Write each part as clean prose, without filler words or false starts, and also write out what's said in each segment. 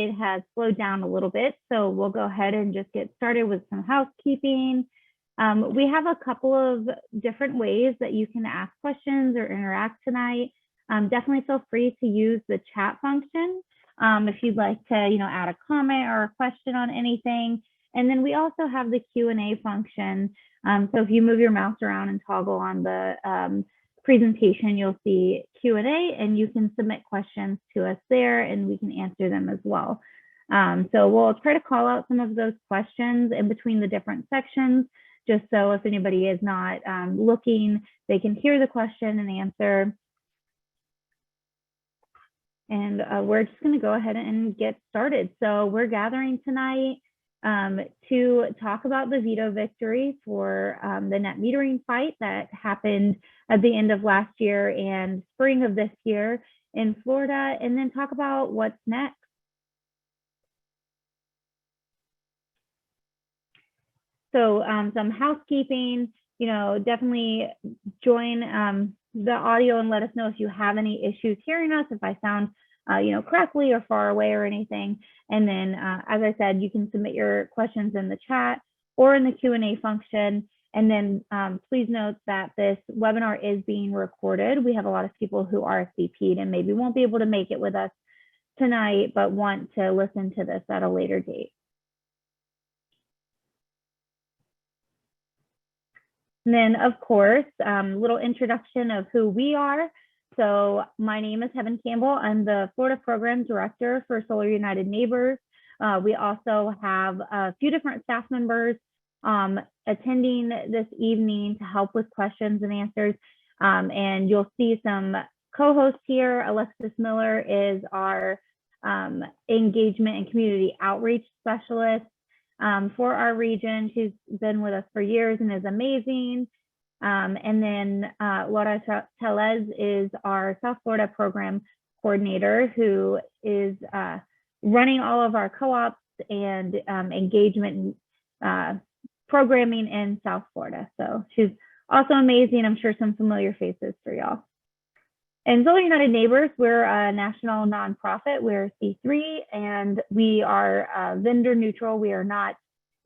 website has slowed down a little bit, so we'll go ahead and just get started with some housekeeping. We have a couple of different ways that you can ask questions or interact tonight. Definitely feel free to use the chat function if you'd like to, add a comment or a question on anything. And then we also have the Q&A function. So if you move your mouse around and toggle on the presentation, you'll see Q&A, and you can submit questions to us there, and we can answer them as well. So we'll try to call out some of those questions in between the different sections, just so if anybody is not looking, they can hear the question and answer. And we're just going to go ahead and get started. So we're gathering tonight to talk about the veto victory for the net metering fight that happened at the end of last year and spring of this year in Florida, and then talk about what's next. So some housekeeping, definitely join the audio and let us know if you have any issues hearing us, if I sound correctly or far away or anything. And then, as I said, you can submit your questions in the chat or in the Q&A function. And then please note that this webinar is being recorded. We have a lot of people who RSVP'd and maybe won't be able to make it with us tonight, but want to listen to this at a later date. And then, of course, little introduction of who we are. So my name is Heaven Campbell. I'm the Florida Program Director for Solar United Neighbors. We also have a few different staff members attending this evening to help with questions and answers. And you'll see some co-hosts here. Alexis Miller is our engagement and community outreach specialist for our region. She's been with us for years and is amazing. And then Laura Telez is our South Florida program coordinator, who is running all of our co-ops and engagement programming in South Florida. So she's also amazing. I'm sure some familiar faces for y'all. And Solar United Neighbors, we're a national nonprofit. We're C3, and we are vendor neutral. We are not,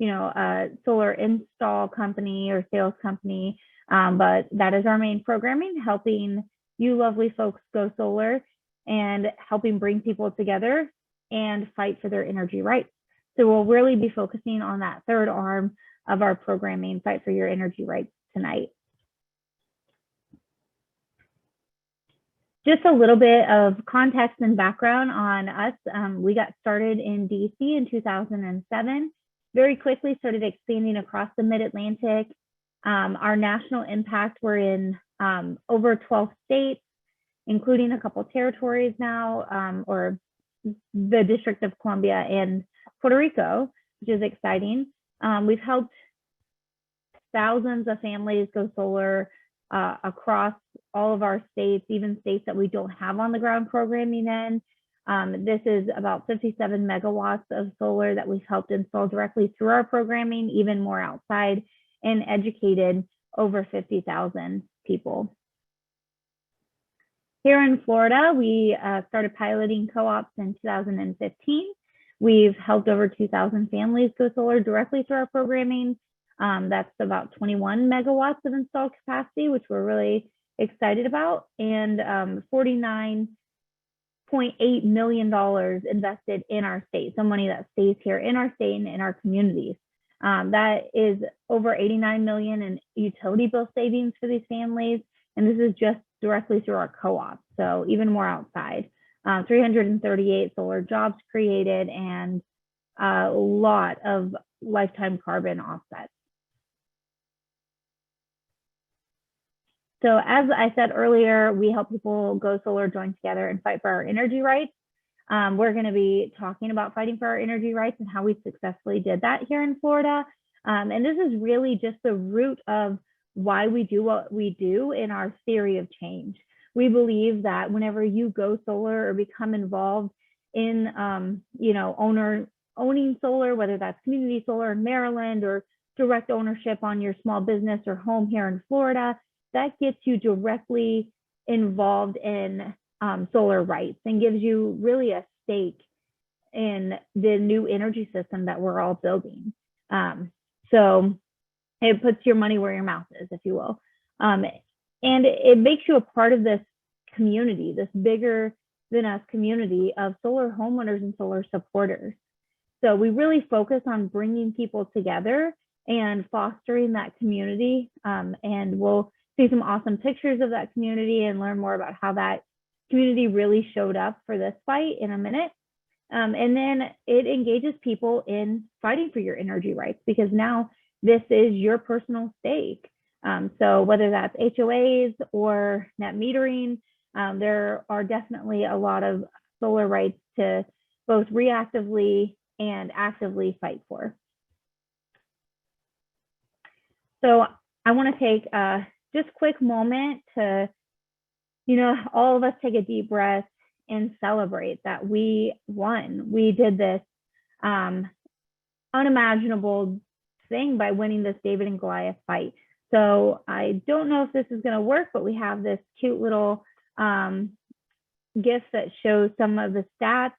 a solar install company or sales company, but that is our main programming, helping you lovely folks go solar and helping bring people together and fight for their energy rights. So we'll really be focusing on that third arm of our programming, Fight for Your Energy Rights, tonight. Just a little bit of context and background on us. We got started in DC in 2007, very quickly started expanding across the Mid-Atlantic. Our national impact, we're in over 12 states, including a couple territories now, or the District of Columbia and Puerto Rico, which is exciting. We've helped thousands of families go solar across all of our states, even states that we don't have on the ground programming in. This is about 57 megawatts of solar that we've helped install directly through our programming, even more outside, and educated over 50,000 people. Here in Florida, we started piloting co-ops in 2015. We've helped over 2,000 families go solar directly through our programming. That's about 21 megawatts of installed capacity, which we're really excited about, and $49.8 million invested in our state, so money that stays here in our state and in our communities. That is over $89 million in utility bill savings for these families, and this is just directly through our co-op, so even more outside. 338 solar jobs created and a lot of lifetime carbon offsets. So as I said earlier, we help people go solar, join together, and fight for our energy rights. We're going to be talking about fighting for our energy rights and how we successfully did that here in Florida. And this is really just the root of why we do what we do in our theory of change. We believe that whenever you go solar or become involved in, owning solar, whether that's community solar in Maryland or direct ownership on your small business or home here in Florida, that gets you directly involved in solar rights and gives you really a stake in the new energy system that we're all building. So it puts your money where your mouth is, if you will. And it makes you a part of this community, this bigger than us community of solar homeowners and solar supporters. So we really focus on bringing people together and fostering that community. And we'll see some awesome pictures of that community and learn more about how that community really showed up for this fight in a minute. And then it engages people in fighting for your energy rights, because now this is your personal stake. So whether that's HOAs or net metering, there are definitely a lot of solar rights to both reactively and actively fight for. So I want to take just a quick moment to, all of us take a deep breath and celebrate that we won. We did this unimaginable thing by winning this David and Goliath fight. So I don't know if this is going to work, but we have this cute little GIF that shows some of the stats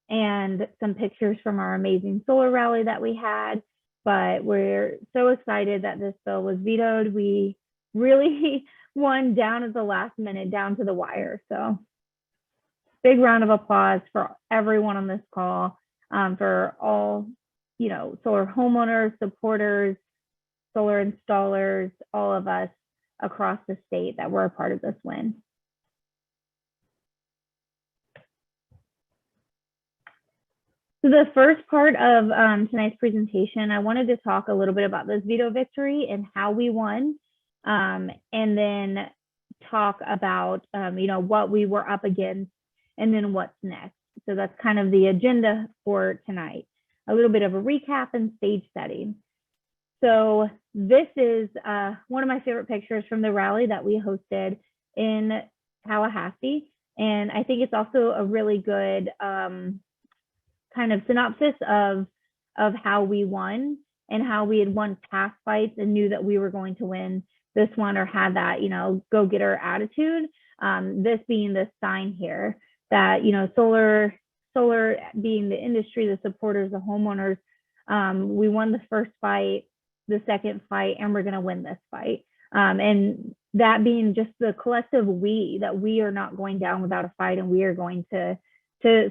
and some pictures from our amazing solar rally that we had. But we're so excited that this bill was vetoed. We really won down at the last minute, down to the wire. So big round of applause for everyone on this call, for all, solar homeowners, supporters, solar installers, all of us across the state that were a part of this win. So the first part of tonight's presentation, I wanted to talk a little bit about this veto victory and how we won, and then talk about, what we were up against and then what's next. So that's kind of the agenda for tonight. A little bit of a recap and stage setting. So this is one of my favorite pictures from the rally that we hosted in Tallahassee. And I think it's also a really good kind of synopsis of how we won and how we had won past fights and knew that we were going to win this one, or had that, go-getter attitude. This being the sign here that, solar being the industry, the supporters, the homeowners, we won the first fight, the second fight, and we're going to win this fight. And that being just the collective that we are not going down without a fight, and we are going to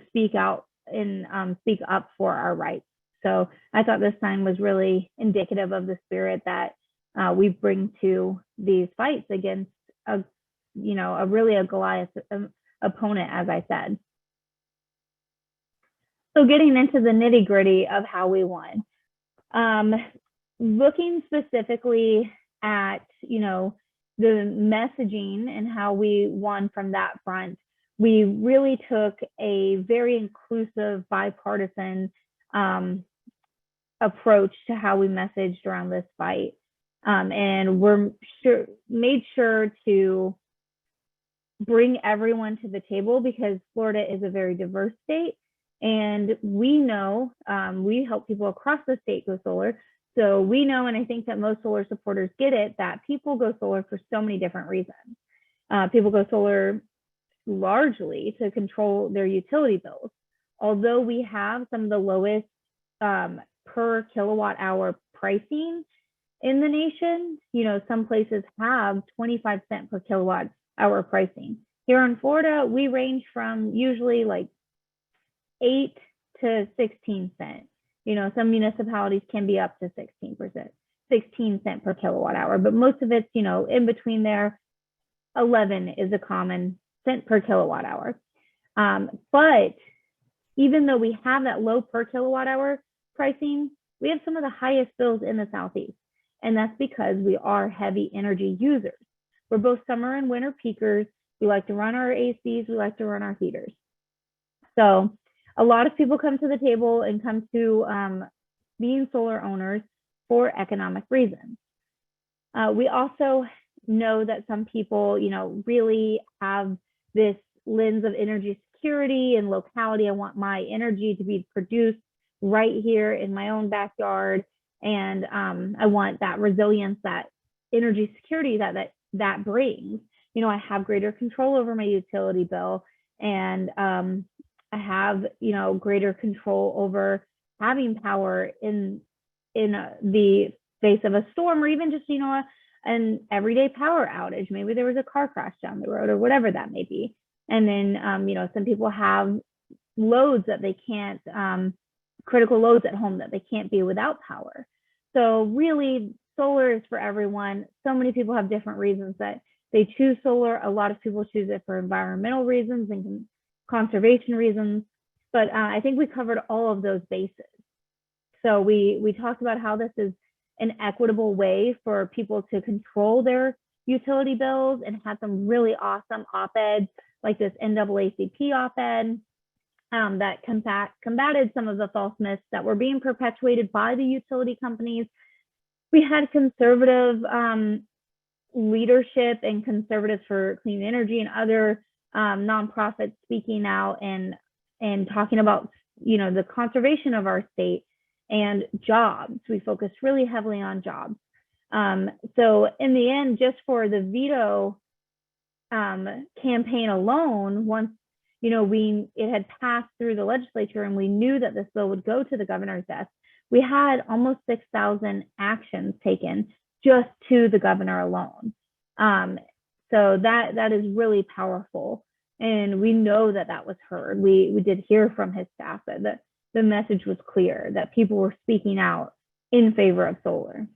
speak out and speak up for our rights. So I thought this sign was really indicative of the spirit that we bring to these fights against a Goliath opponent, as I said. So getting into the nitty gritty of how we won, looking specifically at, the messaging and how we won from that front, we really took a very inclusive, bipartisan approach to how we messaged around this fight. And made sure to bring everyone to the table, because Florida is a very diverse state. And we know, we help people across the state go solar. So we know, and I think that most solar supporters get it, that people go solar for so many different reasons. People go solar largely to control their utility bills. Although we have some of the lowest per kilowatt hour pricing in the nation, some places have 25 cent per kilowatt hour pricing. Here in Florida, we range from usually like 8 to 16 cents. Some municipalities can be up to 16 cent per kilowatt hour, but most of it's, in between there. 11 is a common cent per kilowatt hour. But even though we have that low per kilowatt hour pricing, we have some of the highest bills in the Southeast. And that's because we are heavy energy users. We're both summer and winter peakers. We like to run our ACs, we like to run our heaters. So a lot of people come to the table and come to being solar owners for economic reasons. We also know that some people, really have this lens of energy security and locality. I want my energy to be produced right here in my own backyard. And I want that resilience, that energy security that brings. I have greater control over my utility bill. And have, greater control over having power in the face of a storm, or even just, an everyday power outage. Maybe there was a car crash down the road or whatever that may be. And then, some people have loads that they can't, critical loads at home that they can't be without power. So really, solar is for everyone. So many people have different reasons that they choose solar. A lot of people choose it for environmental reasons and conservation reasons. But I think we covered all of those bases. So we talked about how this is an equitable way for people to control their utility bills, and had some really awesome op-eds like this NAACP op-ed that combated some of the false myths that were being perpetuated by the utility companies. We had conservative leadership and Conservatives for Clean Energy and other nonprofits speaking out and talking about, the conservation of our state and jobs. We focused really heavily on jobs. So in the end, just for the veto campaign alone, once it had passed through the legislature and we knew that this bill would go to the governor's desk, we had almost 6,000 actions taken just to the governor alone. So that is really powerful. And we know that was heard. We did hear from his staff that the message was clear, that people were speaking out in favor of solar.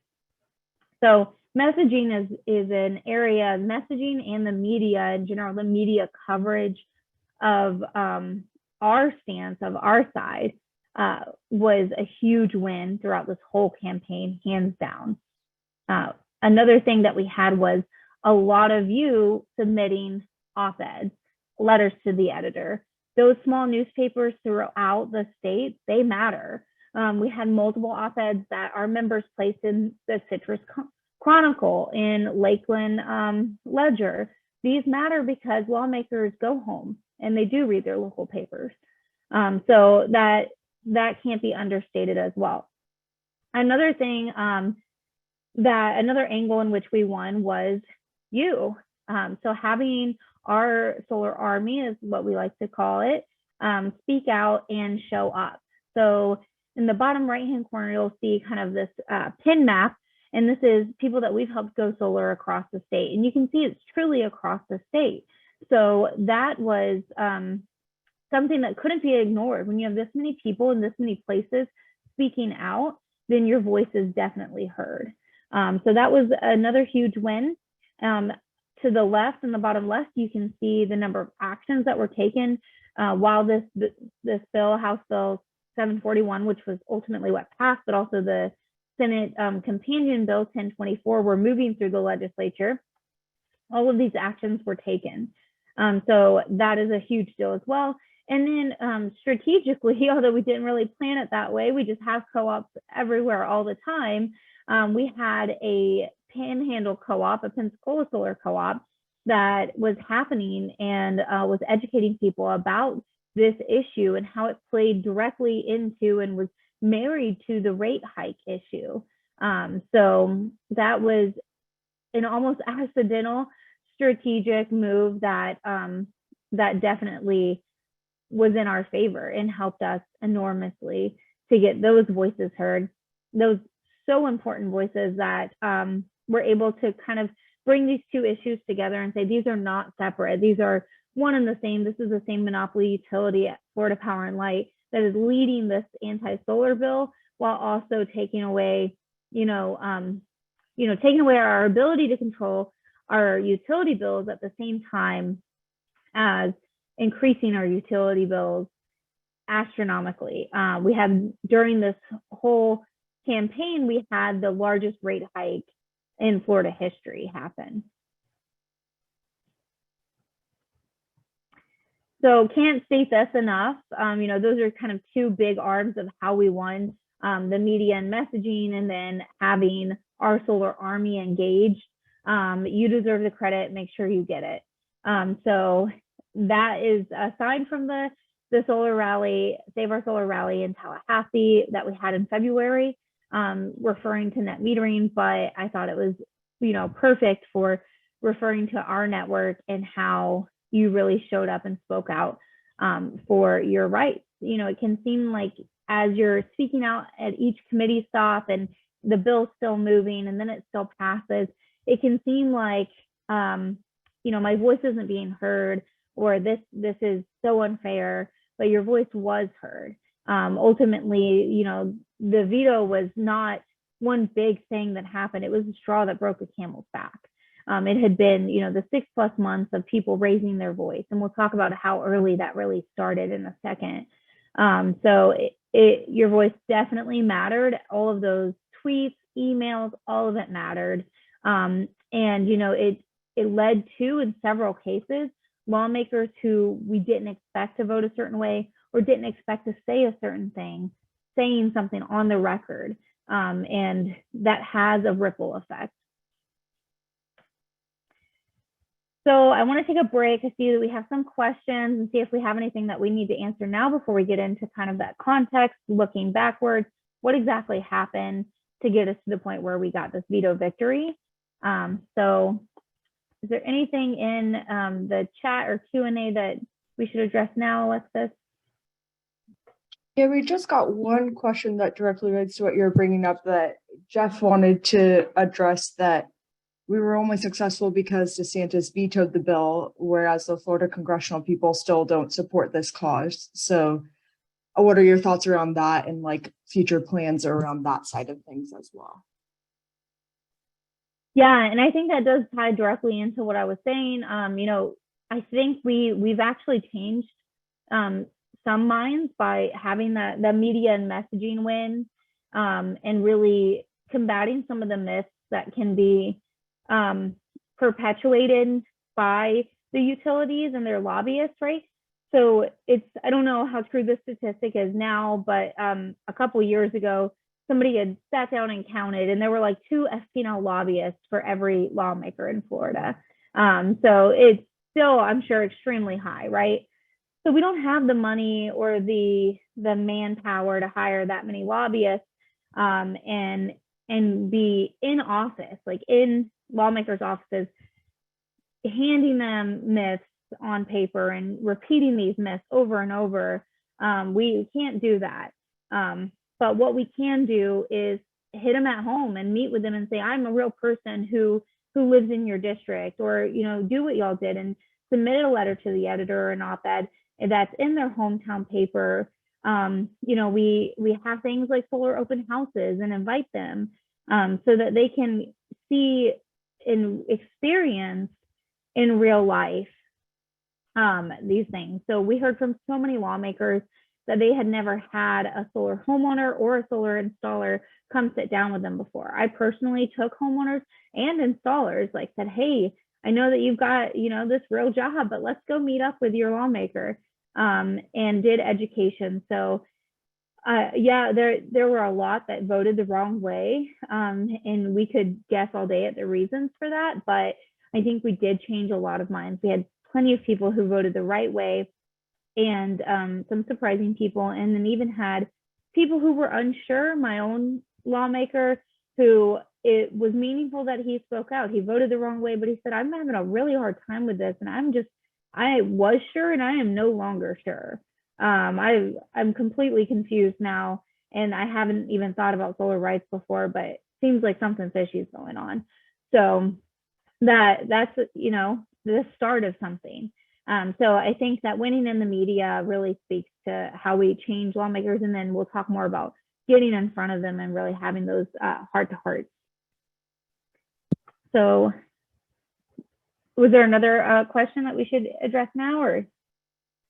So messaging is an area, messaging and the media in general, the media coverage of our stance, of our side, was a huge win throughout this whole campaign, hands down. Another thing that we had was a lot of you submitting op-eds, letters to the editor. Those small newspapers throughout the state, they matter. We had multiple op-eds that our members placed in the Citrus Chronicle, in Lakeland Ledger. These matter because lawmakers go home and they do read their local papers. So that can't be understated as well. Another thing, another angle in which we won was you. So having our solar army, is what we like to call it, speak out and show up. So in the bottom right-hand corner, you'll see kind of this pin map, and this is people that we've helped go solar across the state. And you can see it's truly across the state. So that was something that couldn't be ignored. When you have this many people in this many places speaking out, then your voice is definitely heard. So that was another huge win. To the left, in the bottom left, you can see the number of actions that were taken while this bill, House Bill 741, which was ultimately what passed, but also the Senate companion bill 1024 were moving through the legislature. All of these actions were taken. So that is a huge deal as well. And then strategically, although we didn't really plan it that way, we just have co-ops everywhere all the time. We had a Panhandle co-op, a Pensacola solar co-op that was happening and was educating people about this issue and how it played directly into and was married to the rate hike issue. So that was an almost accidental strategic move that that definitely was in our favor and helped us enormously to get those voices heard, those so important voices that we're able to kind of bring these two issues together and say these are not separate. These are one and the same. This is the same monopoly utility at Florida Power and Light that is leading this anti-solar bill while also taking away, taking away our ability to control our utility bills at the same time as increasing our utility bills astronomically. We had, during this whole campaign, we had the largest rate hike in Florida history happen. So can't state this enough. Those are kind of two big arms of how we won, the media and messaging, and then having our solar army engaged. You deserve the credit, make sure you get it. So that is aside from the solar rally, Save Our Solar rally in Tallahassee that we had in February, referring to net metering, but I thought it was, perfect for referring to our network and how you really showed up and spoke out for your rights. It can seem like as you're speaking out at each committee stop and the bill's still moving and then it still passes, it can seem like, my voice isn't being heard, or this is so unfair, but your voice was heard. Ultimately, the veto was not one big thing that happened. It was a straw that broke the camel's back. It had been, the 6+ months of people raising their voice. And we'll talk about how early that really started in a second. So your voice definitely mattered. All of those tweets, emails, all of it mattered. And, it led to, in several cases, lawmakers who we didn't expect to vote a certain way or didn't expect to say a certain thing, saying something on the record. And that has a ripple effect. So I want to take a break to see that we have some questions and see if we have anything that we need to answer now before we get into kind of that context, looking backwards, what exactly happened to get us to the point where we got this veto victory. So is there anything in the chat or Q&A that we should address now, Alexis? Yeah, we just got one question that directly relates to what you're bringing up, that Jeff wanted to address, that we were only successful because DeSantis vetoed the bill, whereas the Florida congressional people still don't support this cause. So what are your thoughts around that and like future plans around that side of things as well? Yeah, and I think that does tie directly into what I was saying. I think we've actually changed some minds by having the media and messaging win, and really combating some of the myths that can be perpetuated by the utilities and their lobbyists, right? So I don't know how true this statistic is now, but a couple of years ago, somebody had sat down and counted, and there were like 2 FP&L lobbyists for every lawmaker in Florida. So it's still, I'm sure, extremely high, right? So we don't have the money or the manpower to hire that many lobbyists and be in office, like in lawmakers' offices, handing them myths on paper and repeating these myths over and over. We can't do that. But what we can do is hit them at home and meet with them and say, I'm a real person who lives in your district, or, do what y'all did and submit a letter to the editor or an op-ed that's in their hometown paper. We have things like solar open houses and invite them so that they can see and experience in real life these things. So we heard from so many lawmakers that they had never had a solar homeowner or a solar installer come sit down with them before. I personally took homeowners and installers, said, hey, I know that you've got, this real job, but let's go meet up with your lawmaker, and did education. So yeah, there were a lot that voted the wrong way, and we could guess all day at the reasons for that, but I think we did change a lot of minds. We had plenty of people who voted the right way, and some surprising people, and then even had people who were unsure. My own lawmaker, who it was meaningful that he spoke out. He voted the wrong way, but he said, I'm having a really hard time with this, and I was sure and I am no longer sure. I'm completely confused now, and I haven't even thought about solar rights before, but it seems like something fishy is going on. So that's the start of something. So I think that winning in the media really speaks to how we change lawmakers, and then we'll talk more about getting in front of them and really having those heart-to-hearts. So was there another question that we should address now, or?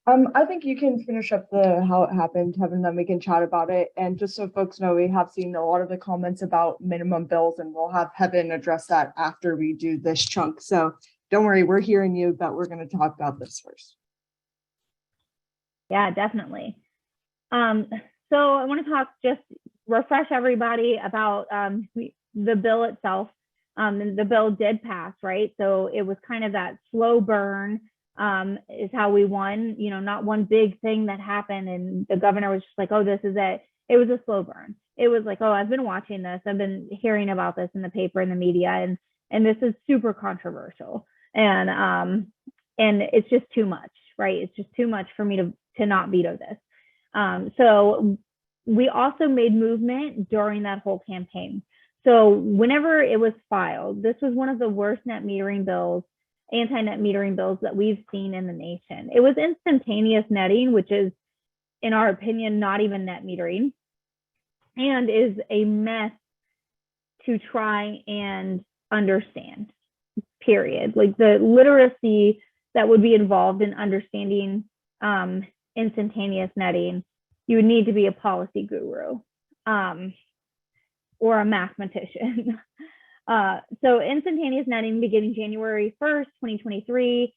I think you can finish up how it happened, Heaven, then we can chat about it. And just so folks know, we have seen a lot of the comments about minimum bills, and we'll have Heaven address that after we do this chunk. So don't worry, we're hearing you, but we're going to talk about this first. Yeah, definitely. So I want to just refresh everybody about the bill itself. The bill did pass, right? So it was kind of that slow burn is how we won, not one big thing that happened and the governor was just like, oh, this is it. It was a slow burn. It was like, oh, I've been watching this. I've been hearing about this in the paper and the media, and this is super controversial. And it's just too much, right? It's just too much for me to not veto this. So we also made movement during that whole campaign. So whenever it was filed, this was one of the worst net metering bills, anti-net metering bills that we've seen in the nation. It was instantaneous netting, which is, in our opinion, not even net metering, and is a mess to try and understand, period. Like the literacy that would be involved in understanding instantaneous netting, you would need to be a policy guru or a mathematician. So instantaneous netting beginning January 1st, 2023,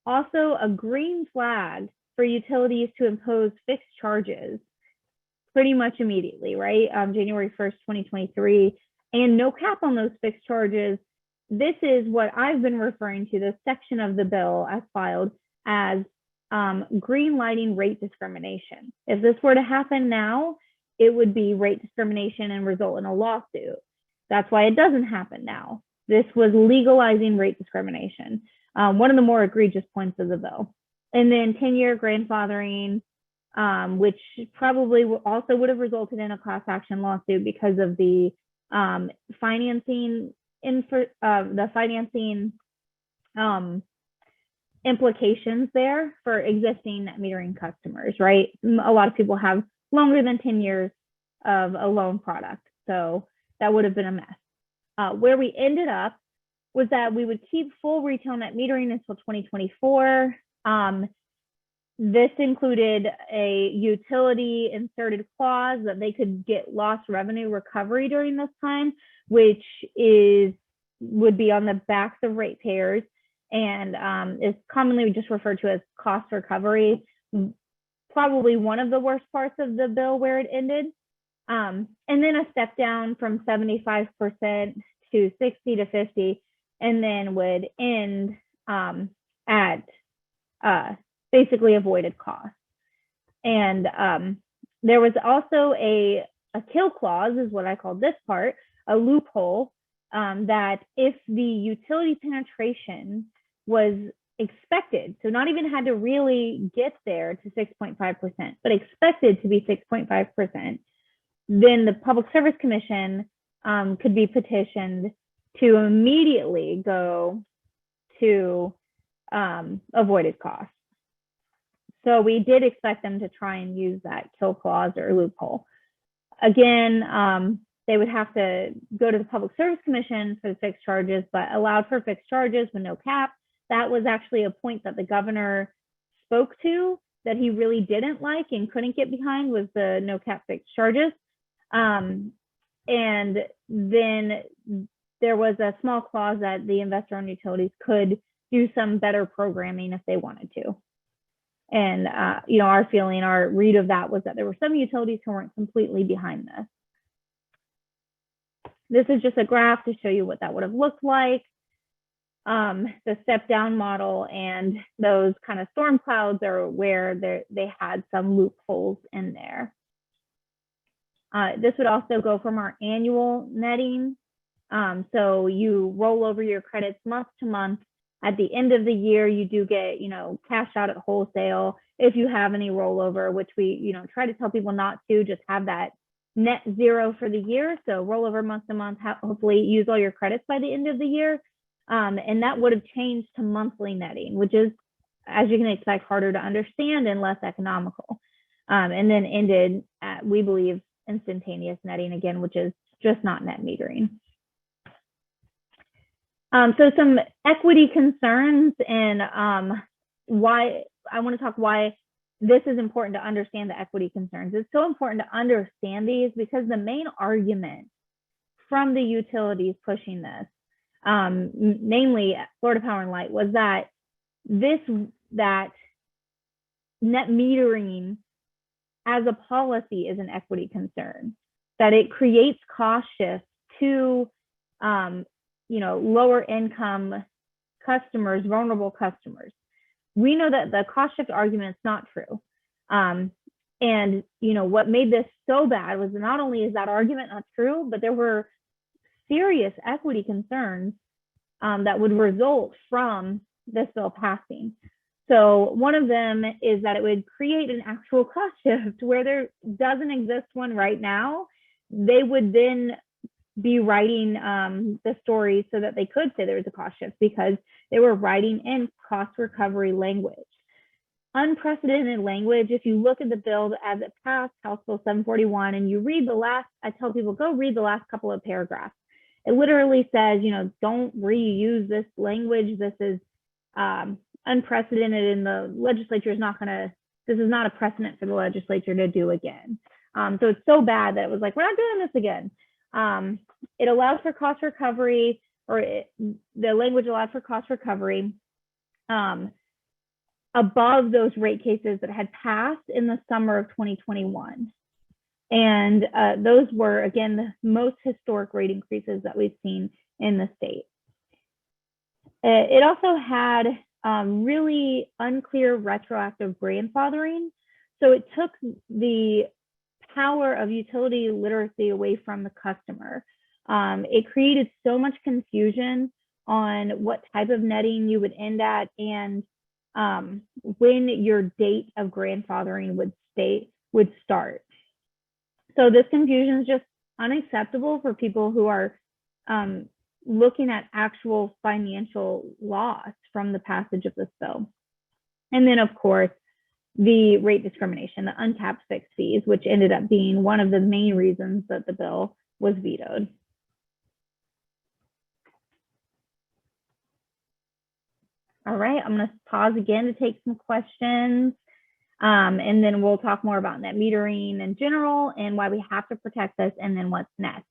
also a green flag for utilities to impose fixed charges pretty much immediately, right? January 1st, 2023, and no cap on those fixed charges. This is what I've been referring to, this section of the bill as filed, as green lighting rate discrimination. If this were to happen now, it would be rate discrimination and result in a lawsuit. That's why it doesn't happen now. This was legalizing rate discrimination, one of the more egregious points of the bill. And then 10-year grandfathering, which probably also would have resulted in a class action lawsuit because of the financing implications there for existing net metering customers, right? A lot of people have longer than 10 years of a loan product, so that would have been a mess. Where we ended up was that we would keep full retail net metering until 2024. This included a utility inserted clause that they could get lost revenue recovery during this time, which would be on the backs of ratepayers and is commonly just referred to as cost recovery. Probably one of the worst parts of the bill where it ended. And then a step down from 75% to 60 to 50, and then would end at basically avoided costs. And there was also a kill clause, is what I call this part, a loophole, that if the utility penetration was expected, so not even had to really get there to 6.5%, but expected to be 6.5%, then the Public Service Commission could be petitioned to immediately go to avoided costs. So we did expect them to try and use that kill clause or loophole. Again, they would have to go to the Public Service Commission for the fixed charges, but allowed for fixed charges with no cap. That was actually a point that the governor spoke to that he really didn't like and couldn't get behind, was the no cap fixed charges. And then there was a small clause that the investor-owned utilities could do some better programming if they wanted to. And, our feeling, our read of that was that there were some utilities who weren't completely behind this. This is just a graph to show you what that would have looked like. The step down model and those kind of storm clouds are where they had some loopholes in there. This would also go from our annual netting. So you roll over your credits month to month. At the end of the year, you do get, cash out at wholesale if you have any rollover, which we, try to tell people not to, just have that net zero for the year. So roll over month to month, hopefully use all your credits by the end of the year. And that would have changed to monthly netting, which is, as you can expect, harder to understand and less economical. And then ended at, we believe, instantaneous netting again, which is just not net metering. So some equity concerns and why I want to talk why this is important to understand the equity concerns. It's so important to understand these because the main argument from the utilities pushing this, namely Florida Power and Light, was that that net metering as a policy is an equity concern, that it creates cost shifts to lower income customers, vulnerable customers. We know that the cost shift argument is not true. And what made this so bad was not only is that argument not true, but there were serious equity concerns that would result from this bill passing. So one of them is that it would create an actual cost shift where there doesn't exist one right now. They would then be writing the story so that they could say there was a cost shift because they were writing in cost recovery language. Unprecedented language. If you look at the bill as it passed, House Bill 741, and you read the last, I tell people, go read the last couple of paragraphs. It literally says, you know, don't reuse this language. This is unprecedented, and the legislature is not going to, this is not a precedent for the legislature to do again. So it's so bad that it was like, we're not doing this again. It allows for cost recovery, or the language allows for cost recovery above those rate cases that had passed in the summer of 2021. And those were, again, the most historic rate increases that we've seen in the state. It also had really unclear retroactive grandfathering. So it took the power of utility literacy away from the customer. It created so much confusion on what type of netting you would end at and when your date of grandfathering would start. So this confusion is just unacceptable for people who are looking at actual financial loss from the passage of this bill. And then, of course, the rate discrimination, the untapped fixed fees, which ended up being one of the main reasons that the bill was vetoed. All right, I'm going to pause again to take some questions. And then we'll talk more about net metering in general and why we have to protect this, and then what's next.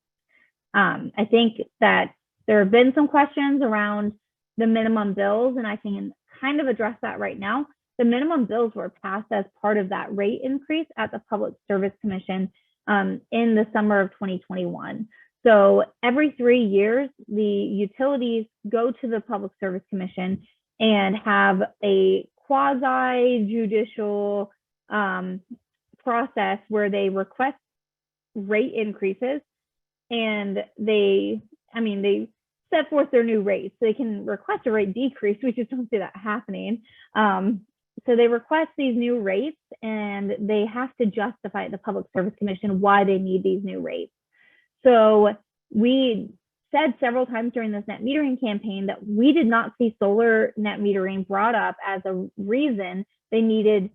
I think that there have been some questions around the minimum bills, and I can kind of address that right now. The minimum bills were passed as part of that rate increase at the Public Service Commission in the summer of 2021. So every 3 years, the utilities go to the Public Service Commission and have a quasi-judicial process where they request rate increases, and they set forth their new rates. They can request a rate decrease. We just don't see that happening. So they request these new rates, and they have to justify at the Public Service Commission why they need these new rates. So we said several times during this net metering campaign that we did not see solar net metering brought up as a reason they needed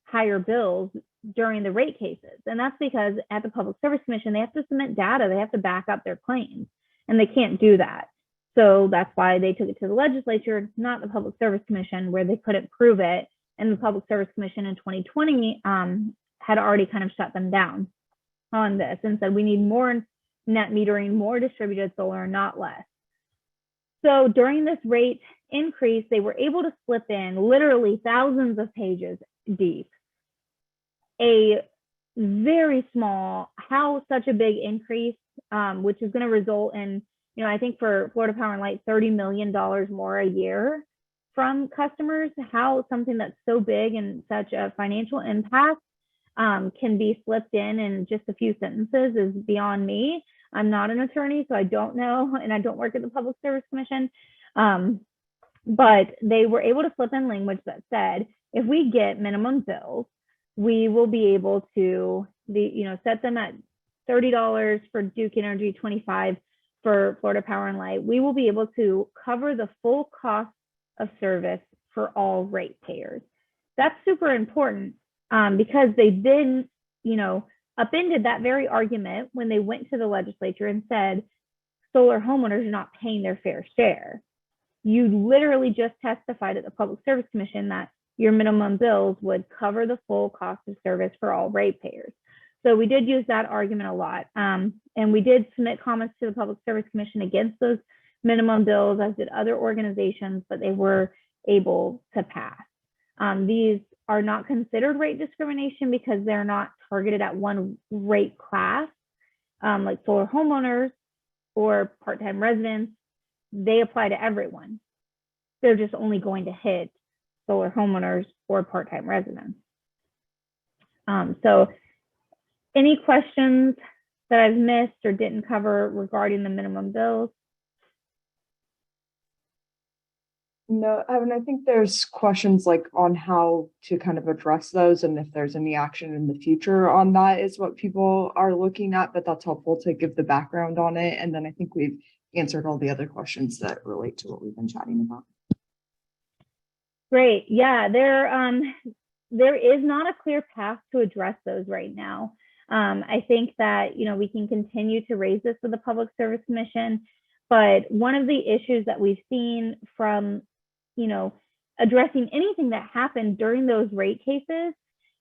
higher bills during the rate cases. And that's because at the Public Service Commission, they have to submit data, they have to back up their claims, and they can't do that. So that's why they took it to the legislature, not the Public Service Commission, where they couldn't prove it. And the Public Service Commission in 2020 had already kind of shut them down on this and said, we need more net metering, more distributed solar, not less. So during this rate increase, they were able to slip in literally thousands of pages deep a very small, how such a big increase, which is going to result in, I think for Florida Power and Light, $30 million more a year from customers. How something that's so big and such a financial impact can be slipped in just a few sentences is beyond me. I'm not an attorney, so I don't know, and I don't work at the Public Service Commission. But they were able to slip in language that said, if we get minimum bills, we will be able to set them at $30 for Duke Energy, $25 for Florida Power and Light. We will be able to cover the full cost of service for all ratepayers. That's super important because they then, upended that very argument when they went to the legislature and said solar homeowners are not paying their fair share. You literally just testified at the Public Service Commission that your minimum bills would cover the full cost of service for all ratepayers. So we did use that argument a lot. And we did submit comments to the Public Service Commission against those minimum bills, as did other organizations, but they were able to pass. These are not considered rate discrimination because they're not targeted at one rate class, like solar homeowners or part-time residents. They apply to everyone. They're just only going to hit solar homeowners or part-time residents. So any questions that I've missed or didn't cover regarding the minimum bills? No, I think there's questions like on how to kind of address those and if there's any action in the future on that is what people are looking at, but that's helpful to give the background on it. And then I think we've answered all the other questions that relate to what we've been chatting about. Great. Yeah, there is not a clear path to address those right now. I think that, we can continue to raise this with the Public Service Commission, but one of the issues that we've seen from, addressing anything that happened during those rate cases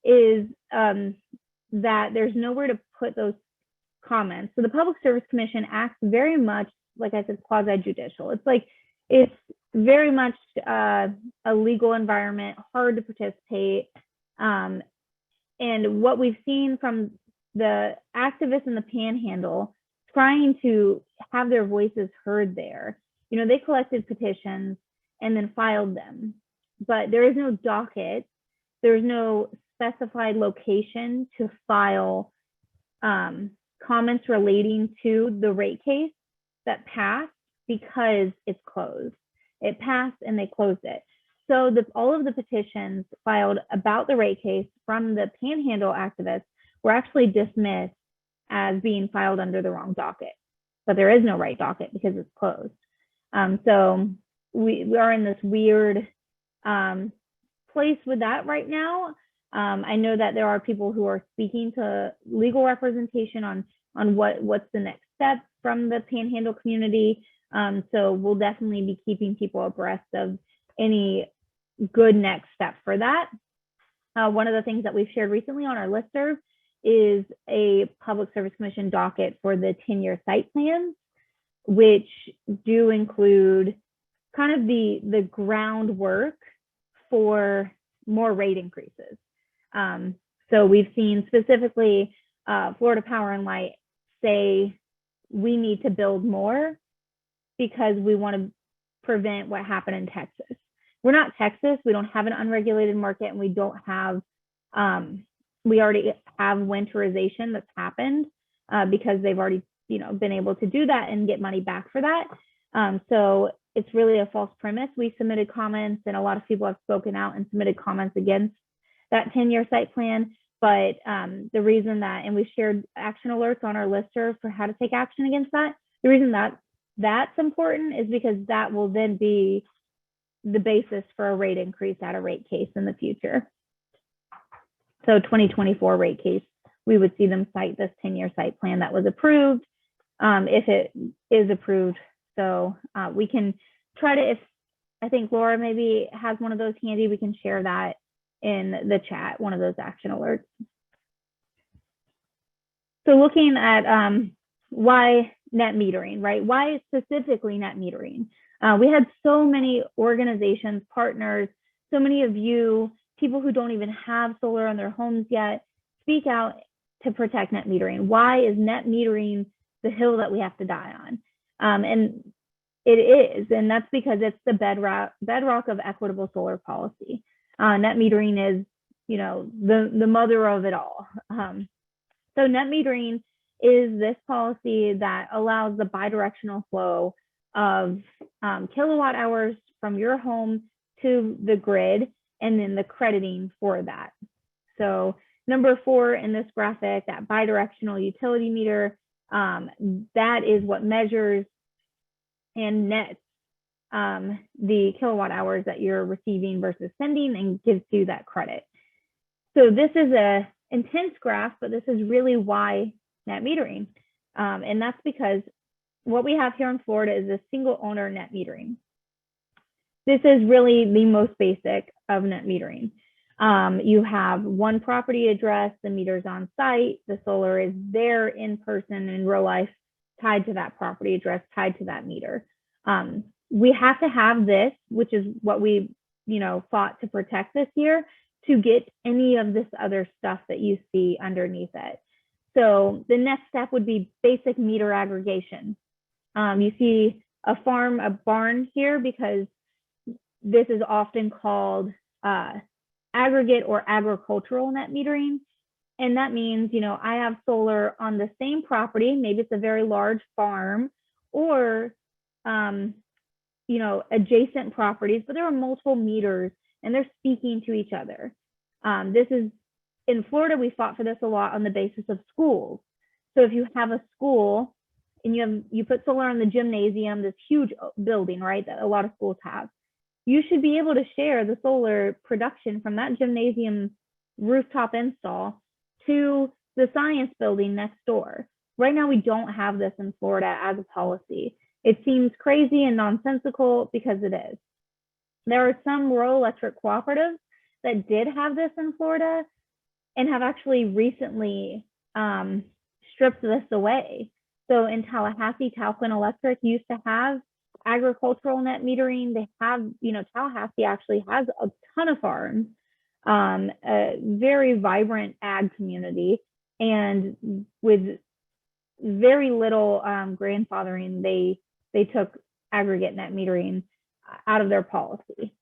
is that there's nowhere to put those comments. So the Public Service Commission acts very much, like I said, quasi-judicial. It's very much a legal environment, hard to participate. And what we've seen from the activists in the Panhandle trying to have their voices heard there, they collected petitions and then filed them, but there is no docket. There's no specified location to file comments relating to the rate case that passed because it's closed. It passed and they closed it. So all of the petitions filed about the rate case from the Panhandle activists were actually dismissed as being filed under the wrong docket. But there is no right docket because it's closed. So we are in this weird place with that right now. I know that there are people who are speaking to legal representation on what's the next step from the Panhandle community. So we'll definitely be keeping people abreast of any good next step for that. One of the things that we've shared recently on our listserv is a Public Service Commission docket for the 10-year site plans, which do include kind of the groundwork for more rate increases. So we've seen specifically Florida Power and Light say we need to build more because we want to prevent what happened in Texas. We're not Texas. We don't have an unregulated market, and we don't have, we already have winterization that's happened because they've already, been able to do that and get money back for that. So it's really a false premise. We submitted comments, and a lot of people have spoken out and submitted comments against that 10-year site plan. But the reason that, and we shared action alerts on our listserv for how to take action against that, the reason that that's important is because that will then be the basis for a rate increase at a rate case in the future. So 2024 rate case, we would see them cite this 10-year site plan that was approved, if it is approved. So we can try to, if I think Laura maybe has one of those handy, we can share that in the chat, one of those action alerts. So looking at why net metering, right? Why specifically net metering? We had so many organizations, partners, so many of you, people who don't even have solar on their homes yet, speak out to protect net metering. Why is net metering the hill that we have to die on? And it is, and that's because it's the bedrock of equitable solar policy. Net metering is, the mother of it all. So net metering is this policy that allows the bidirectional flow of kilowatt hours from your home to the grid, and then the crediting for that. So number 4 in this graphic, that bidirectional utility meter, that is what measures and nets the kilowatt hours that you're receiving versus sending and gives you that credit. So this is a intense graph, but this is really why net metering. And that's because what we have here in Florida is a single owner net metering. This is really the most basic of net metering. You have one property address, the meter's on site, the solar is there in person in real life, tied to that property address, tied to that meter. We have to have this, which is what we, fought to protect this year, to get any of this other stuff that you see underneath it. So the next step would be basic meter aggregation. You see a barn here because this is often called aggregate or agricultural net metering. And that means, I have solar on the same property, maybe it's a very large farm, or, adjacent properties, but there are multiple meters and they're speaking to each other. This is in Florida, we fought for this a lot on the basis of schools. So if you have a school and you put solar on the gymnasium, this huge building, right, that a lot of schools have, you should be able to share the solar production from that gymnasium rooftop install to the science building next door. Right now, we don't have this in Florida as a policy. It seems crazy and nonsensical because it is. There are some rural electric cooperatives that did have this in Florida and have actually recently stripped this away. So in Tallahassee, Talquin Electric used to have agricultural net metering. They have, Tallahassee actually has a ton of farms, a very vibrant ag community, and with very little grandfathering, they took aggregate net metering out of their policy.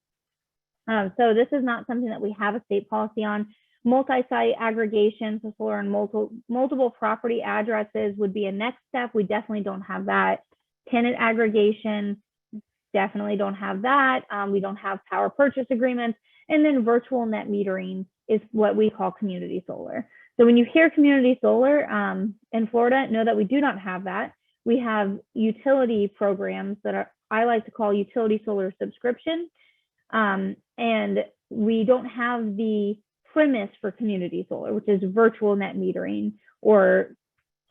So this is not something that we have a state policy on. Multi-site aggregation, so solar and multiple property addresses would be a next step. We definitely don't have that. Tenant aggregation, definitely don't have that. We don't have power purchase agreements. And then virtual net metering is what we call community solar. So when you hear community solar in Florida, know that we do not have that. We have utility programs that I like to call utility solar subscription. And we don't have the premise for community solar, which is virtual net metering or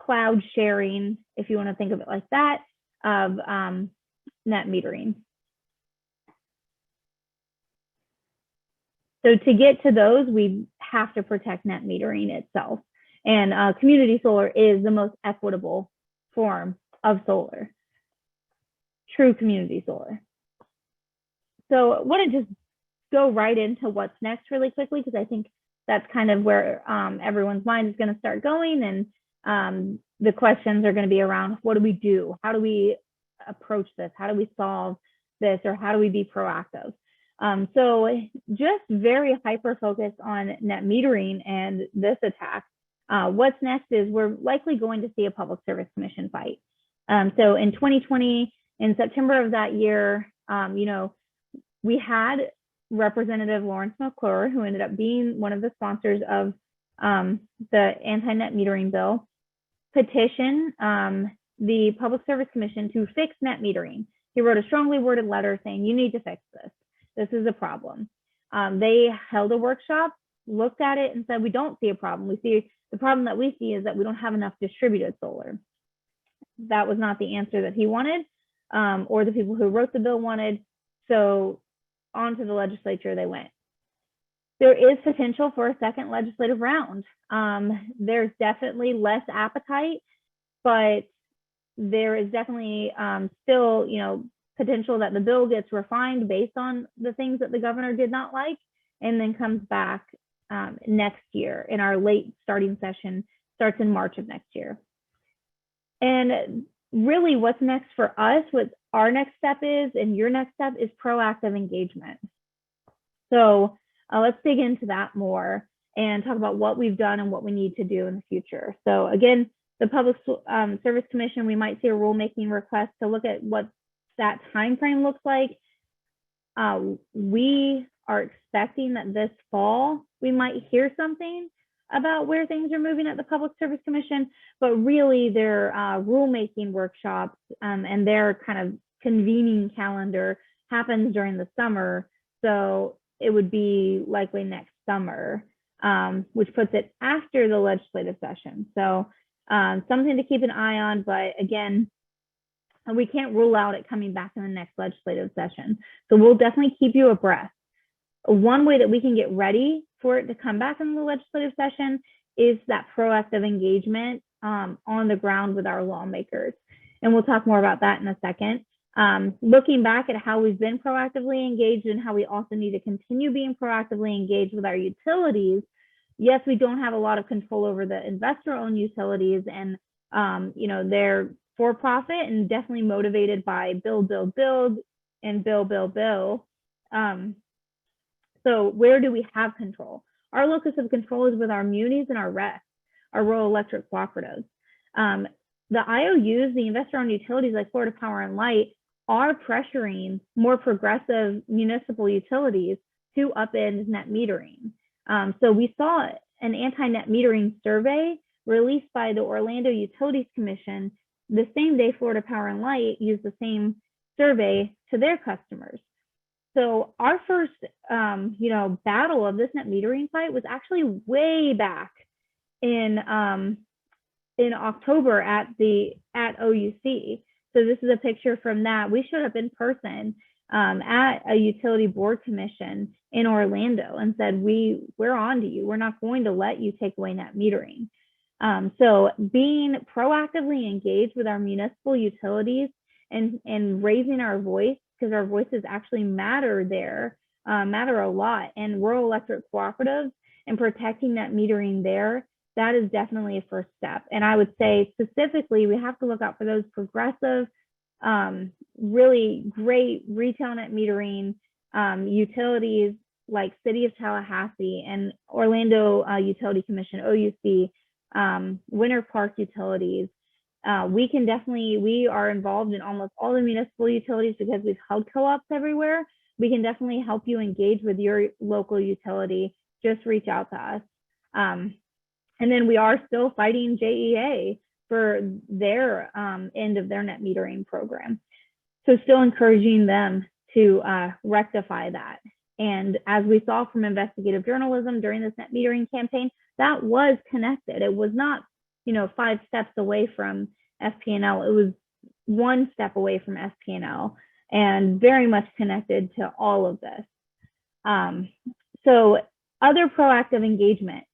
cloud sharing, if you want to think of it like that, of net metering. So to get to those, we have to protect net metering itself. And community solar is the most equitable form of solar, true community solar. So I want to just go right into what's next really quickly, because I think that's kind of where everyone's mind is going to start going. And the questions are going to be around, what do we do? How do we approach this? How do we solve this? Or how do we be proactive? So just very hyper-focused on net metering and this attack. What's next is we're likely going to see a Public Service Commission fight. So in 2020, in September of that year, we had Representative Lawrence McClure, who ended up being one of the sponsors of the anti-net metering bill, petition the Public Service Commission to fix net metering. He wrote a strongly worded letter saying, you need to fix this. This is a problem. They held a workshop, looked at it and said, we don't see a problem. The problem that we see is that we don't have enough distributed solar. That was not the answer that he wanted, or the people who wrote the bill wanted. So onto the legislature they went. There is potential for a second legislative round. There's definitely less appetite, but there is definitely still, potential that the bill gets refined based on the things that the governor did not like, and then comes back next year in our late starting session, starts in March of next year. And really what's next for us, what our next step is, and your next step is proactive engagement. So let's dig into that more and talk about what we've done and what we need to do in the future. So again, the Public Service Commission, we might see a rulemaking request to look at what that time frame looks like. We are expecting that this fall we might hear something about where things are moving at the Public Service Commission, but really their rulemaking workshops and their kind of convening calendar happens during the summer. So it would be likely next summer, which puts it after the legislative session. So something to keep an eye on, but again, we can't rule out it coming back in the next legislative session. So we'll definitely keep you abreast. One way that we can get ready for it to come back in the legislative session is that proactive engagement on the ground with our lawmakers. And we'll talk more about that in a second. Looking back at how we've been proactively engaged and how we also need to continue being proactively engaged with our utilities. Yes, we don't have a lot of control over the investor-owned utilities, and they're for-profit and definitely motivated by build, and bill. So where do we have control? Our locus of control is with our munis and our RECs, our rural electric cooperatives. The IOUs, the investor-owned utilities like Florida Power and Light, are pressuring more progressive municipal utilities to upend net metering. So we saw an anti-net metering survey released by the Orlando Utilities Commission the same day Florida Power and Light used the same survey to their customers. So our first, battle of this net metering fight was actually way back in October at OUC. So this is a picture from that. We showed up in person at a utility board commission in Orlando and said, we're on to you. We're not going to let you take away net metering. So being proactively engaged with our municipal utilities and raising our voice, because our voices actually matter there, matter a lot. And rural electric cooperatives and protecting net metering there, that is definitely a first step. And I would say specifically, we have to look out for those progressive, really great retail net metering utilities like City of Tallahassee and Orlando Utility Commission, OUC, Winter Park Utilities. We are involved in almost all the municipal utilities because we've held co-ops everywhere. We can definitely help you engage with your local utility. Just reach out to us. And then we are still fighting JEA for their end of their net metering program. So still encouraging them to rectify that. And as we saw from investigative journalism during this net metering campaign, that was connected. It was not, 5 steps away from FP&L. It was 1 step away from FP&L and very much connected to all of this. So other proactive engagement.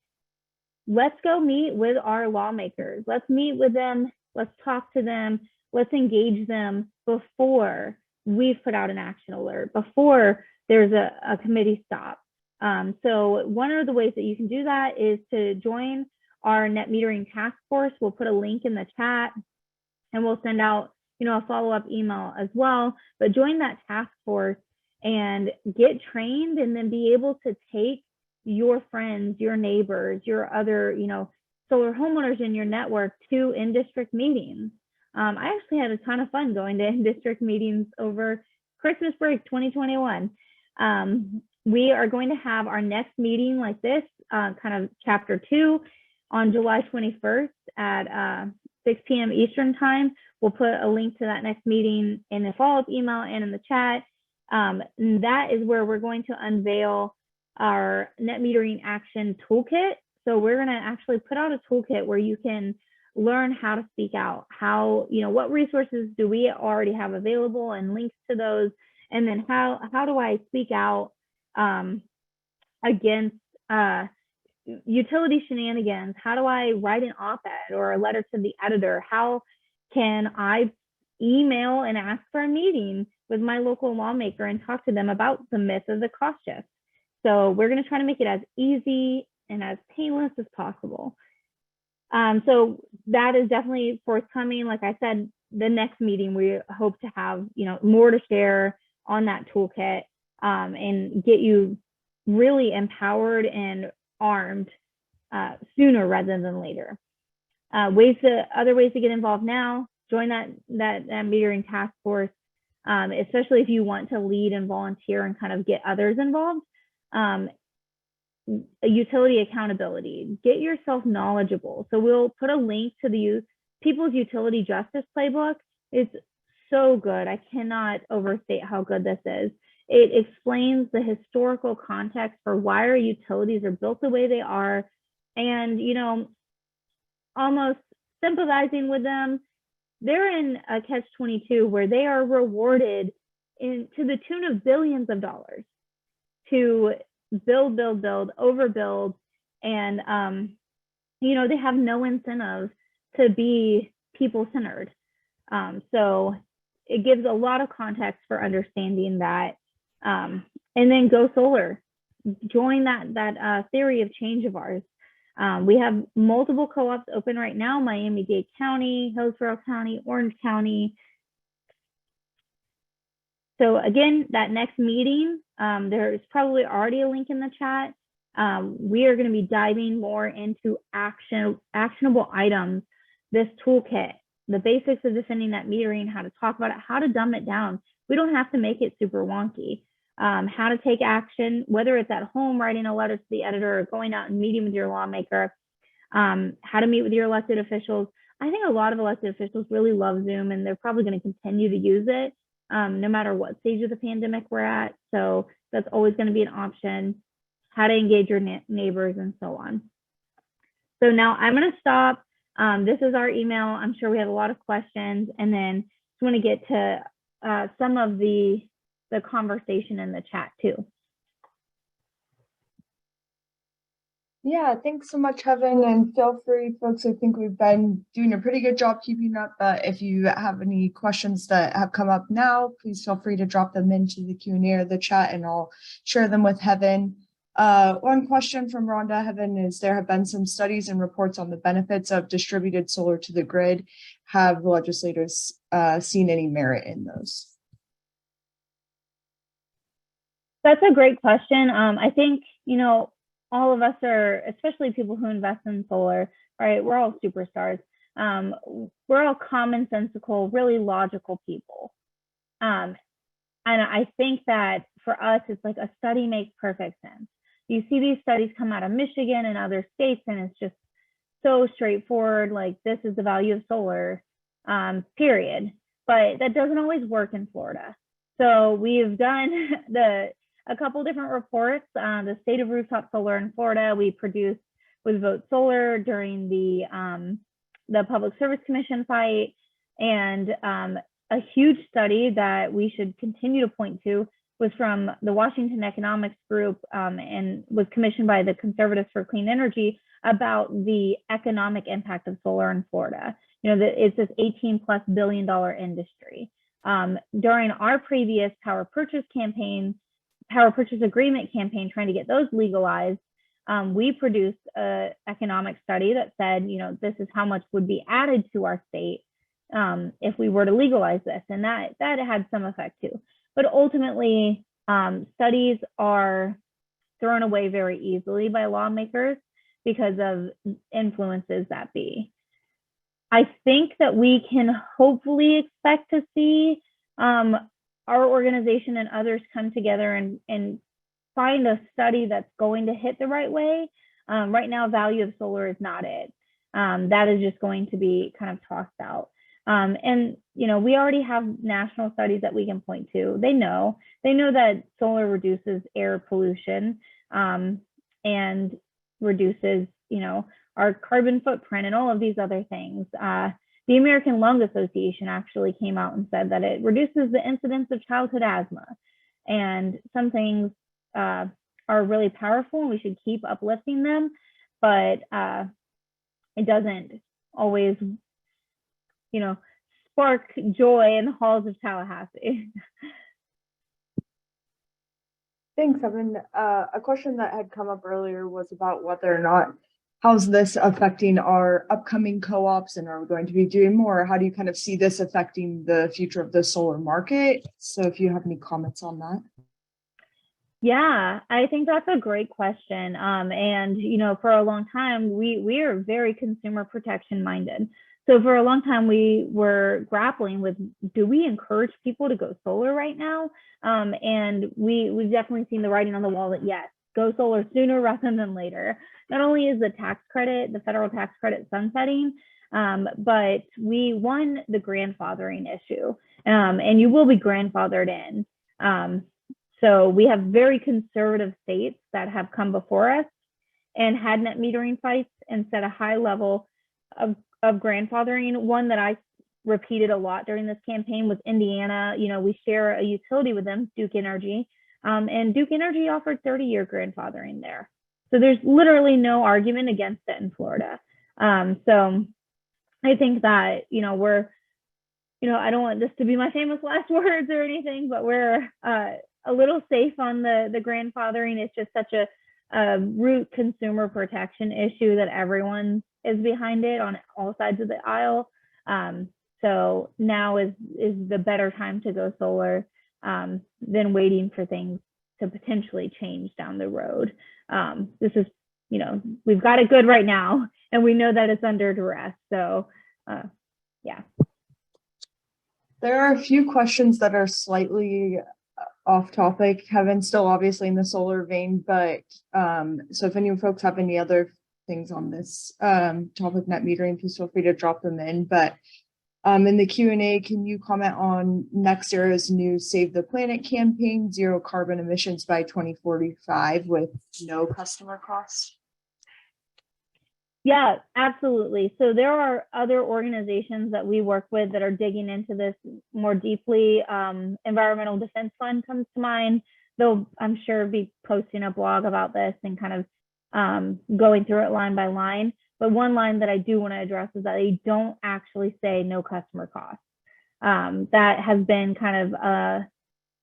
Let's go meet with our lawmakers. Let's meet with them. Let's talk to them. Let's engage them before we've put out an action alert, before there's a committee stop. So one of the ways that you can do that is to join our net metering task force. We'll put a link in the chat and we'll send out, a follow-up email as well. But join that task force and get trained and then be able to take your friends, your neighbors, your other, solar homeowners in your network to in-district meetings. I actually had a ton of fun going to in-district meetings over Christmas break 2021. We are going to have our next meeting like this, kind of chapter 2 on July 21st at 6 p.m. Eastern time. We'll put a link to that next meeting in the follow-up email and in the chat. That is where we're going to unveil our net metering action toolkit. So we're going to actually put out a toolkit where you can learn how to speak out, how, what resources do we already have available and links to those. And then how do I speak out against utility shenanigans? How do I write an op-ed or a letter to the editor? How can I email and ask for a meeting with my local lawmaker and talk to them about the myth of the cost shift? So we're going to try to make it as easy and as painless as possible. So that is definitely forthcoming. Like I said, the next meeting, we hope to have, more to share on that toolkit and get you really empowered and armed sooner rather than later. Other ways to get involved now, join that metering task force, especially if you want to lead and volunteer and kind of get others involved. Utility accountability, get yourself knowledgeable. So we'll put a link to the People's Utility Justice Playbook. It's so good. I cannot overstate how good this is. It explains the historical context for why our utilities are built the way they are, and almost sympathizing with them. They're in a catch-22 where they are rewarded to the tune of billions of dollars to build, overbuild, and they have no incentive to be people-centered. So it gives a lot of context for understanding that. And then go solar. Join that theory of change of ours. We have multiple co-ops open right now: Miami-Dade County, Hillsborough County, Orange County. So again, that next meeting, there's probably already a link in the chat. We are going to be diving more into actionable items, this toolkit, the basics of defending net metering, how to talk about it, how to dumb it down. We don't have to make it super wonky. How to take action, whether it's at home, writing a letter to the editor, or going out and meeting with your lawmaker, how to meet with your elected officials. I think a lot of elected officials really love Zoom, and they're probably going to continue to use it no matter what stage of the pandemic we're at. So that's always going to be an option. How to engage your neighbors and so on. So now I'm going to stop. This is our email. I'm sure we have a lot of questions, and then just want to get to some of the conversation in the chat too. Yeah, thanks so much, Heaven, and feel free, folks. I think we've been doing a pretty good job keeping up, but if you have any questions that have come up now, please feel free to drop them into the Q&A or the chat, and I'll share them with Heaven. One question from Rhonda, Heaven, is there have been some studies and reports on the benefits of distributed solar to the grid. Have legislators seen any merit in those? That's a great question. I think, all of us are, especially people who invest in solar, right? We're all superstars. We're all commonsensical, really logical people. And I think that for us, it's like a study makes perfect sense. You see these studies come out of Michigan and other states, and it's just so straightforward, like this is the value of solar, period. But that doesn't always work in Florida. So we've done a couple different reports. The state of rooftop solar in Florida, we produced with Vote Solar during the Public Service Commission fight, and a huge study that we should continue to point to was from the Washington Economics Group and was commissioned by the Conservatives for Clean Energy about the economic impact of solar in Florida. It's this $18+ billion industry. During our previous power purchase agreement campaign, trying to get those legalized, we produced an economic study that said, this is how much would be added to our state if we were to legalize this, and that had some effect too. But ultimately, studies are thrown away very easily by lawmakers because of influences that be. I think that we can hopefully expect to see our organization and others come together and find a study that's going to hit the right way. Right now, value of solar is not it. That is just going to be kind of tossed out. And we already have national studies that we can point to. They know that solar reduces air pollution and reduces, our carbon footprint and all of these other things. The American Lung Association actually came out and said that it reduces the incidence of childhood asthma. And some things are really powerful, and we should keep uplifting them, but it doesn't always, spark joy in the halls of Tallahassee. Thanks, Evan. A question that had come up earlier was about whether or not, how's this affecting our upcoming co-ops, and are we going to be doing more? How do you kind of see this affecting the future of the solar market? So if you have any comments on that. Yeah, I think that's a great question. And, for a long time, we are very consumer protection minded. So for a long time, we were grappling with, do we encourage people to go solar right now? And we've definitely seen the writing on the wall that yes, go solar sooner rather than later. Not only is the federal tax credit sunsetting, but we won the grandfathering issue, and you will be grandfathered in. So we have very conservative states that have come before us and had net metering fights and set a high level of grandfathering. One that I repeated a lot during this campaign was Indiana. We share a utility with them, Duke Energy, and Duke Energy offered 30-year grandfathering there. So there's literally no argument against it in Florida. So I think that, we're, I don't want this to be my famous last words or anything, but we're a little safe on the grandfathering. It's just such a root consumer protection issue that everyone is behind it on all sides of the aisle. So now is the better time to go solar than waiting for things to potentially change down the road. This is, we've got it good right now, and we know that it's under duress. So yeah. There are a few questions that are slightly off topic, Kevin, still obviously in the solar vein, but so if any of folks have any other things on this topic, net metering, please feel free to drop them in. But in the Q&A, can you comment on NextEra's new Save the Planet campaign, zero carbon emissions by 2045 with no customer cost? Yeah, absolutely. So there are other organizations that we work with that are digging into this more deeply. Environmental Defense Fund comes to mind. They'll, I'm sure, be posting a blog about this and kind of going through it line by line. But one line that I do want to address is that they don't actually say no customer cost. That has been kind of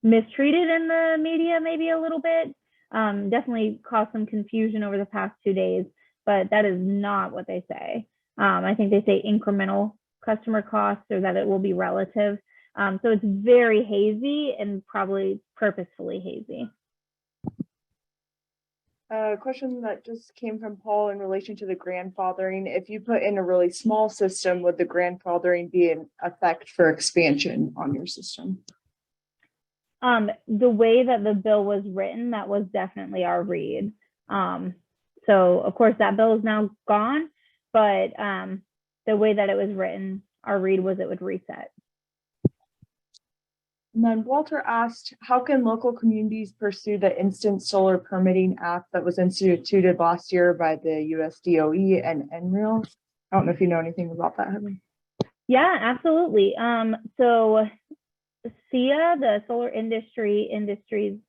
mistreated in the media maybe a little bit. Definitely caused some confusion over the past 2 days, but that is not what they say. I think they say incremental customer costs, or that it will be relative. So it's very hazy and probably purposefully hazy. A question that just came from Paul in relation to the grandfathering. If you put in a really small system, would the grandfathering be in effect for expansion on your system? The way that the bill was written, that was definitely our read. So of course that bill is now gone, but the way that it was written, our read was it would reset. And then Walter asked, how can local communities pursue the instant solar permitting app that was instituted last year by the USDOE and NREL? I don't know if you know anything about that, Heather. Yeah, absolutely. So SEIA, the Solar Energy Industries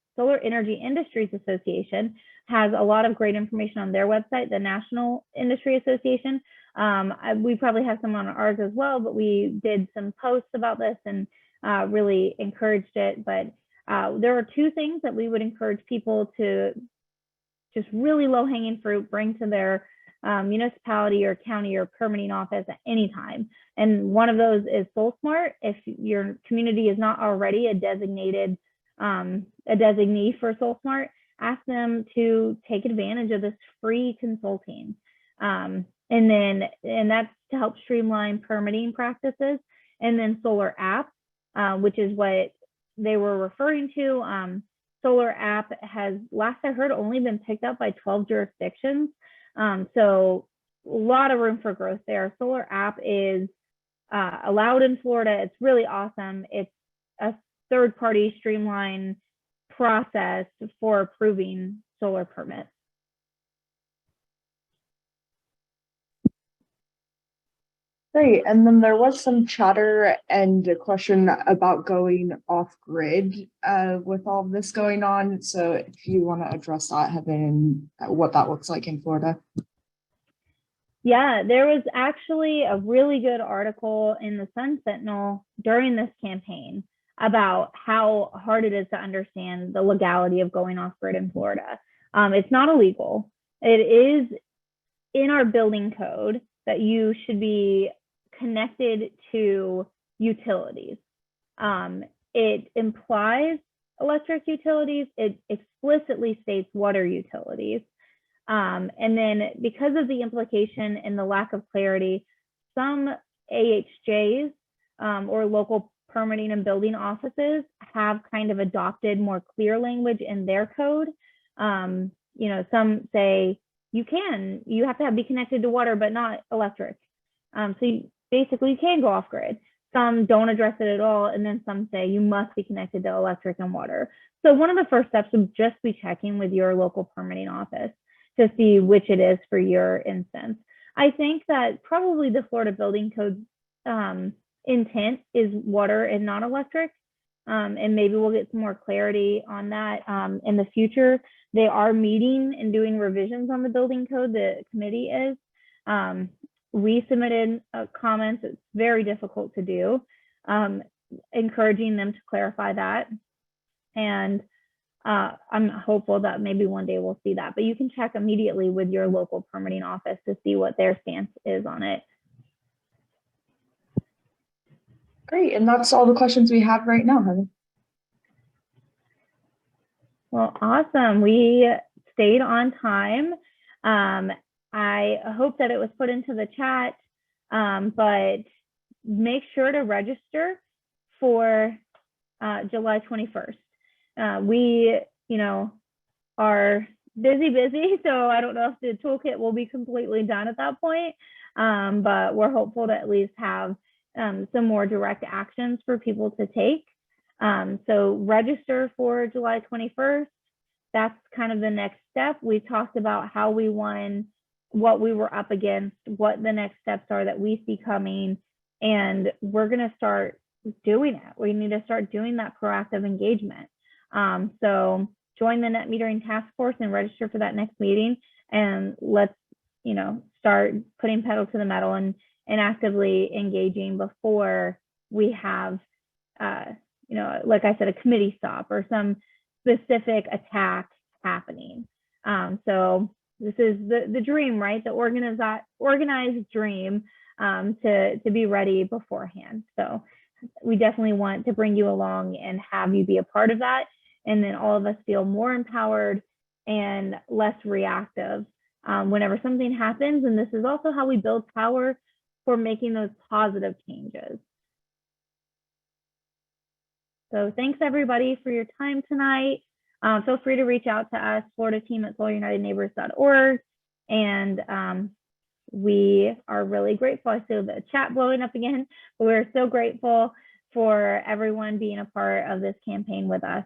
Association, has a lot of great information on their website, the National Industry Association. We probably have some on ours as well, but we did some posts about this and really encouraged it. But there are two things that we would encourage people to just really low-hanging fruit bring to their municipality or county or permitting office at any time. And one of those is SolSmart. If your community is not already a designated a designee for SolSmart, ask them to take advantage of this free consulting. And that's to help streamline permitting practices. And then Solar App, which is what they were referring to. Solar App has, last I heard, only been picked up by 12 jurisdictions. So a lot of room for growth there. Solar App is allowed in Florida. It's really awesome. It's a third-party streamlined process for approving solar permits. Great. And then there was some chatter and a question about going off grid with all of this going on. So if you want to address that, Heaven, and what that looks like in Florida. Yeah, there was actually a really good article in the Sun Sentinel during this campaign about how hard it is to understand the legality of going off grid in Florida. It's not illegal. It is in our building code that you should be connected to utilities. It implies electric utilities. It explicitly states water utilities. And then because of the implication and the lack of clarity, some AHJs or local permitting and building offices have kind of adopted more clear language in their code. You know, some say you have to be connected to water, but not electric. So you can go off grid. Some don't address it at all. And then some say you must be connected to electric and water. So one of the first steps would just be checking with your local permitting office to see which it is for your instance. I think that probably the Florida Building Code intent is water and not electric. And maybe we'll get some more clarity on that in the future. They are meeting and doing revisions on the building code. The committee is. We submitted comments. It's very difficult to do, encouraging them to clarify that. And I'm hopeful that maybe one day we'll see that, but you can check immediately with your local permitting office to see what their stance is on it. Great, and that's all the questions we have right now, Heather. Well, awesome. We stayed on time. I hope that it was put into the chat, but make sure to register for July 21st. We, are busy, so I don't know if the toolkit will be completely done at that point, but we're hopeful to at least have some more direct actions for people to take. So register for July 21st. That's kind of the next step. We talked about how we won, what we were up against, what the next steps are that we see coming, and we're going to start doing it. We need to start doing that proactive engagement. So join the net metering task force and register for that next meeting, and let's start putting pedal to the metal and actively engaging before we have like I said, a committee stop or some specific attack happening. So this is the dream, right? The organized dream, to be ready beforehand. So we definitely want to bring you along and have you be a part of that. And then all of us feel more empowered and less reactive whenever something happens. And this is also how we build power for making those positive changes. So thanks everybody for your time tonight. Feel free to reach out to us, Florida team at solarunitedneighbors.org. And we are really grateful. I see the chat blowing up again, but we're so grateful for everyone being a part of this campaign with us.